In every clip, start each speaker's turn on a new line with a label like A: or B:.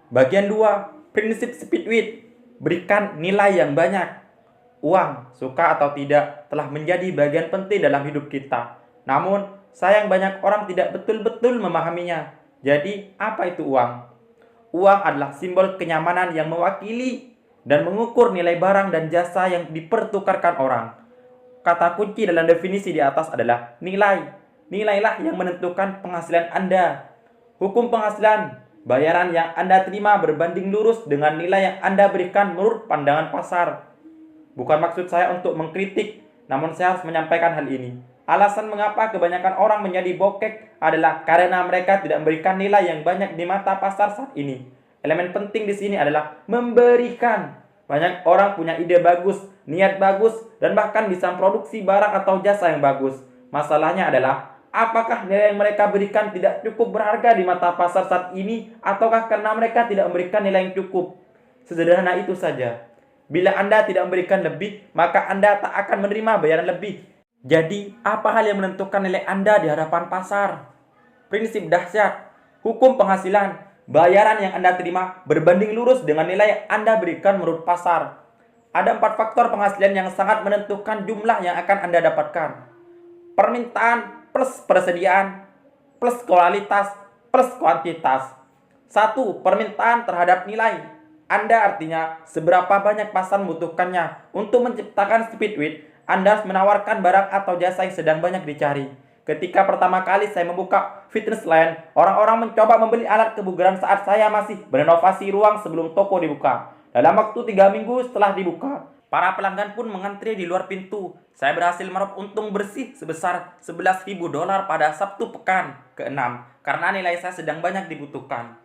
A: Bagian 2, prinsip Speedwit. Berikan nilai yang banyak. Uang, suka atau tidak, telah menjadi bagian penting dalam hidup kita. Namun, sayang banyak orang tidak betul-betul memahaminya. Jadi, apa itu uang? Uang adalah simbol kenyamanan yang mewakili dan mengukur nilai barang dan jasa yang dipertukarkan orang. Kata kunci dalam definisi di atas adalah nilai. Nilailah yang menentukan penghasilan Anda. Hukum penghasilan, bayaran yang Anda terima berbanding lurus dengan nilai yang Anda berikan menurut pandangan pasar. Bukan maksud saya untuk mengkritik, namun saya harus menyampaikan hal ini. Alasan mengapa kebanyakan orang menjadi bokek adalah karena mereka tidak memberikan nilai yang banyak di mata pasar saat ini. Elemen penting di sini adalah memberikan. Banyak orang punya ide bagus, niat bagus, dan bahkan bisa memproduksi barang atau jasa yang bagus. Masalahnya adalah, apakah nilai yang mereka berikan tidak cukup berharga di mata pasar saat ini, ataukah karena mereka tidak memberikan nilai yang cukup? Sederhana itu saja. Bila Anda tidak memberikan lebih, maka Anda tak akan menerima bayaran lebih. Jadi, apa hal yang menentukan nilai Anda di hadapan pasar? Prinsip dahsyat, hukum penghasilan, bayaran yang Anda terima berbanding lurus dengan nilai yang Anda berikan menurut pasar. Ada 4 faktor penghasilan yang sangat menentukan jumlah yang akan Anda dapatkan. Permintaan plus persediaan plus kualitas plus kuantitas. 1. Permintaan terhadap nilai. Anda artinya seberapa banyak pasar membutuhkannya. Untuk menciptakan Speedwit, Anda harus menawarkan barang atau jasa yang sedang banyak dicari. Ketika pertama kali saya membuka fitness line, orang-orang mencoba membeli alat kebugaran saat saya masih merenovasi ruang sebelum toko dibuka. Dalam waktu 3 minggu setelah dibuka, para pelanggan pun mengantri di luar pintu. Saya berhasil meraup untung bersih sebesar $11.000 pada Sabtu pekan ke-6 karena nilai saya sedang banyak dibutuhkan.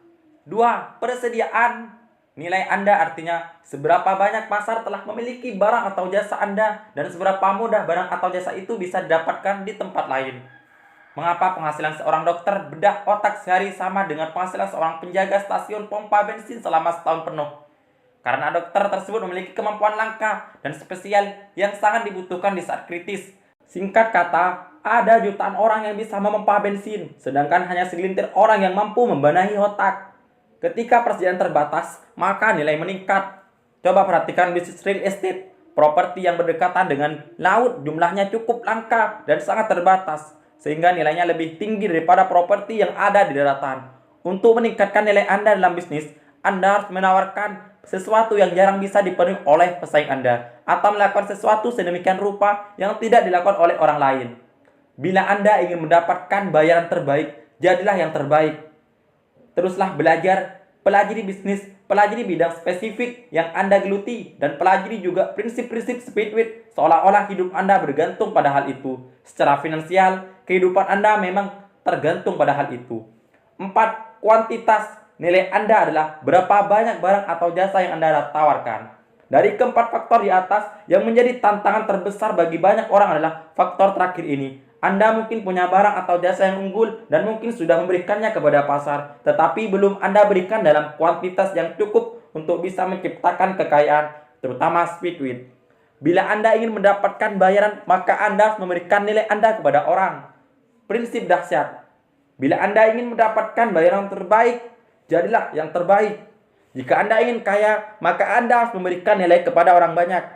A: 2. Persediaan. Nilai Anda artinya seberapa banyak pasar telah memiliki barang atau jasa Anda dan seberapa mudah barang atau jasa itu bisa didapatkan di tempat lain. Mengapa penghasilan seorang dokter bedah otak sehari sama dengan penghasilan seorang penjaga stasiun pompa bensin selama setahun penuh? Karena dokter tersebut memiliki kemampuan langka dan spesial yang sangat dibutuhkan di saat kritis. Singkat kata, ada jutaan orang yang bisa memompa bensin, sedangkan hanya segelintir orang yang mampu membenahi otak. Ketika persediaan terbatas, maka nilai meningkat. Coba perhatikan bisnis real estate. Properti yang berdekatan dengan laut jumlahnya cukup langka dan sangat terbatas, sehingga nilainya lebih tinggi daripada properti yang ada di daratan. Untuk meningkatkan nilai Anda dalam bisnis, Anda harus menawarkan sesuatu yang jarang bisa dipenuhi oleh pesaing Anda, atau melakukan sesuatu sedemikian rupa yang tidak dilakukan oleh orang lain. Bila Anda ingin mendapatkan bayaran terbaik, jadilah yang terbaik. Teruslah belajar, pelajari bisnis, pelajari bidang spesifik yang Anda geluti, dan pelajari juga prinsip-prinsip Speedwit seolah-olah hidup Anda bergantung pada hal itu. Secara finansial, kehidupan Anda memang tergantung pada hal itu. 4. Kuantitas. Nilai Anda adalah berapa banyak barang atau jasa yang Anda tawarkan. Dari keempat faktor di atas, yang menjadi tantangan terbesar bagi banyak orang adalah faktor terakhir ini. Anda mungkin punya barang atau jasa yang unggul dan mungkin sudah memberikannya kepada pasar, tetapi belum Anda berikan dalam kuantitas yang cukup untuk bisa menciptakan kekayaan, terutama Speedwit. Bila Anda ingin mendapatkan bayaran, maka Anda harus memberikan nilai Anda kepada orang. Prinsip dahsyat. Bila Anda ingin mendapatkan bayaran terbaik, jadilah yang terbaik. Jika Anda ingin kaya, maka Anda harus memberikan nilai kepada orang banyak.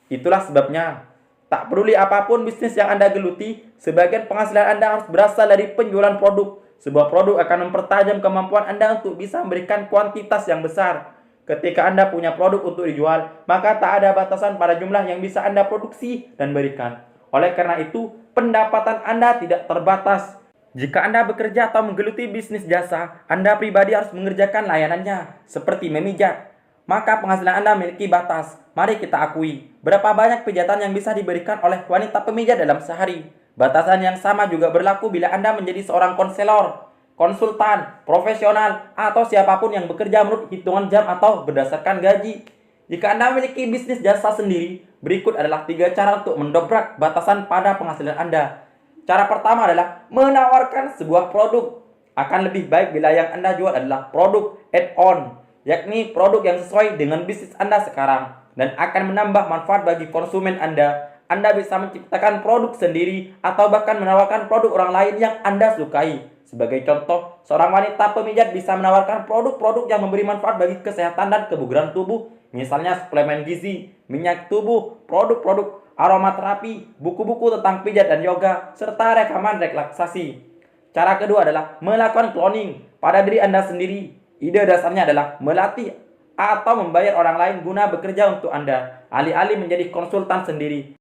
A: Itulah sebabnya, tak peduli apapun bisnis yang Anda geluti, sebagian penghasilan Anda harus berasal dari penjualan produk. Sebuah produk akan mempertajam kemampuan Anda untuk bisa memberikan kuantitas yang besar. Ketika Anda punya produk untuk dijual, maka tak ada batasan pada jumlah yang bisa Anda produksi dan berikan. Oleh karena itu, pendapatan Anda tidak terbatas. Jika Anda bekerja atau menggeluti bisnis jasa, Anda pribadi harus mengerjakan layanannya, seperti memijat. Maka penghasilan Anda memiliki batas. Mari kita akui, berapa banyak pijatan yang bisa diberikan oleh wanita pemijat dalam sehari. Batasan yang sama juga berlaku bila Anda menjadi seorang konselor, konsultan, profesional, atau siapapun yang bekerja menurut hitungan jam atau berdasarkan gaji. Jika Anda memiliki bisnis jasa sendiri, berikut adalah 3 cara untuk mendobrak batasan pada penghasilan Anda. Cara pertama adalah menawarkan sebuah produk. Akan lebih baik bila yang Anda jual adalah produk add-on, yakni produk yang sesuai dengan bisnis Anda sekarang dan akan menambah manfaat bagi konsumen Anda. Anda bisa menciptakan produk sendiri atau bahkan menawarkan produk orang lain yang Anda sukai. Sebagai contoh, seorang wanita pemijat bisa menawarkan produk-produk yang memberi manfaat bagi kesehatan dan kebugaran tubuh, misalnya suplemen gizi, minyak tubuh, produk-produk aromaterapi, buku-buku tentang pijat dan yoga, serta rekaman relaksasi. Cara kedua adalah melakukan cloning pada diri Anda sendiri. Ide dasarnya adalah melatih atau membayar orang lain guna bekerja untuk Anda, alih-alih menjadi konsultan sendiri.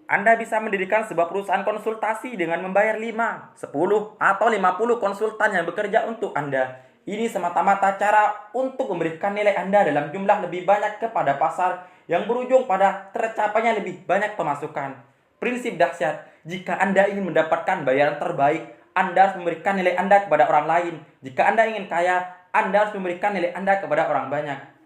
A: Anda bisa mendirikan sebuah perusahaan konsultasi dengan membayar 5, 10, atau 50 konsultan yang bekerja untuk Anda. Ini semata-mata cara untuk memberikan nilai Anda dalam jumlah lebih banyak kepada pasar yang berujung pada tercapainya lebih banyak pemasukan. Prinsip dahsyat, jika Anda ingin mendapatkan bayaran terbaik, Anda harus memberikan nilai Anda kepada orang lain. Jika Anda ingin kaya, Anda harus memberikan nilai Anda kepada orang banyak.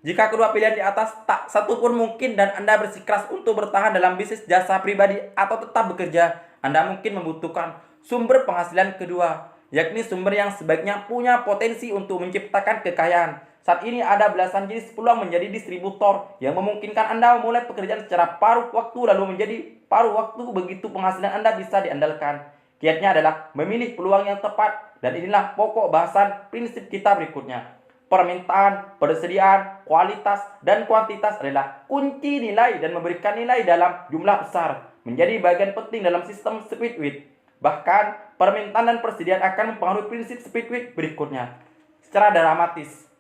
A: Jika kedua pilihan di atas tak satu pun mungkin dan Anda bersikeras untuk bertahan dalam bisnis jasa pribadi atau tetap bekerja, Anda mungkin membutuhkan sumber penghasilan kedua, yakni sumber yang sebaiknya punya potensi untuk menciptakan kekayaan. Saat ini ada belasan jenis peluang menjadi distributor yang memungkinkan Anda memulai pekerjaan secara paruh waktu lalu menjadi paruh waktu begitu penghasilan Anda bisa diandalkan. Kiatnya adalah memilih peluang yang tepat dan inilah pokok bahasan prinsip kita berikutnya. Permintaan, persediaan, kualitas, dan kuantitas adalah kunci nilai dan memberikan nilai dalam jumlah besar menjadi bagian penting dalam sistem Speedwit. Bahkan, permintaan dan persediaan akan mempengaruhi prinsip Speedwit berikutnya. Secara dramatis,